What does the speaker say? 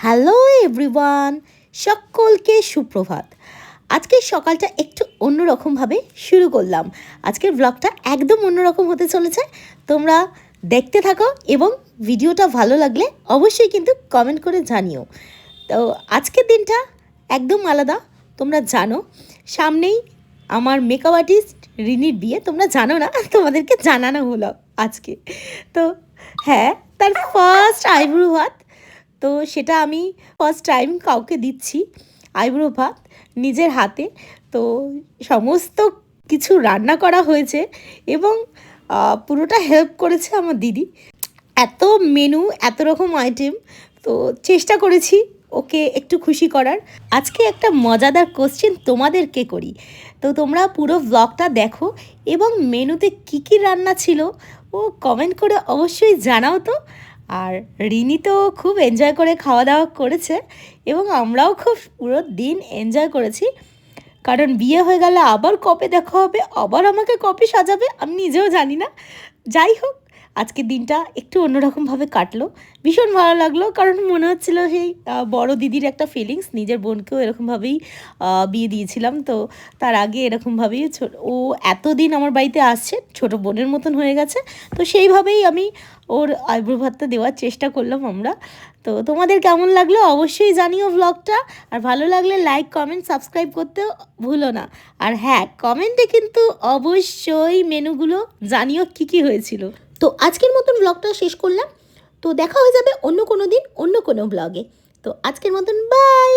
Hello everyone, সকলকে সুপ্রভাত। আজকের সকালটা একটু অন্যরকমভাবে শুরু করলাম। আজকের ব্লগটা একদম অন্যরকম হতে চলেছে। তোমরা দেখতে থাকো এবং ভিডিওটা ভালো লাগলে অবশ্যই কিন্তু কমেন্ট করে জানিও। তো আজকের দিনটা একদম আলাদা। তোমরা জানো সামনেই আমার মেকআপ আর্টিস্ট রিনির বিয়ে। তোমরা জানো না, তোমাদেরকে জানানো হলো আজকে। তো হ্যাঁ, তার ফার্স্ট আইব্রো ভাত। তো সেটা আমি ফার্স্ট টাইম কাউকে দিচ্ছি আইব্রো ভাত নিজের হাতে। তো সমস্ত কিছু রান্না করা হয়েছে এবং পুরোটা হেল্প করেছে আমার দিদি। এত মেনু, এত রকম আইটেম, তো চেষ্টা করেছি ওকে একটু খুশি করার। আজকে একটা মজাদার কোশ্চেন তোমাদেরকে করি, তো তোমরা পুরো ব্লগটা দেখো এবং মেনুতে কি কি রান্না ছিল ও কমেন্ট করে অবশ্যই জানাও তো। আর রিনি তো খুব এনজয় করে খাওয়া দাওয়া করেছে এবং আমরাও খুব পুরো দিন এনজয় করেছি, কারণ বিয়ে হয়ে গেলে আবার কবে দেখা হবে, আবার আমাকে কবে সাজাবে আমি নিজেও জানি না। যাই হোক, আজকের দিনটা একটু অন্যরকমভাবে কাটলো, ভীষণ ভালো লাগলো, কারণ মনে হচ্ছিলো সেই বড় দিদির একটা ফিলিংস। নিজের বোনকেও এরকমভাবেই বিয়ে দিয়েছিলাম, তো তার আগে এরকমভাবেই ও এতদিন আমার বাড়িতে আসছে, ছোট বোনের মতন হয়ে গেছে। তো সেইভাবেই আমি ওর আইব্রো ভাতটা দেওয়ার চেষ্টা করলাম আমরা। তো তোমাদের কেমন লাগলো অবশ্যই জানিও ব্লগটা। আর ভালো লাগলে লাইক, কমেন্ট, সাবস্ক্রাইব করতেও ভুলো না। আর হ্যাঁ, কমেন্টে কিন্তু অবশ্যই মেনুগুলো জানিও কী কী হয়েছিল। তো আজকের মতন ব্লগটা শেষ করলাম। তো দেখা হয়ে যাবে অন্য কোনো দিন অন্য কোনো ব্লগে। তো আজকের মতন বাই।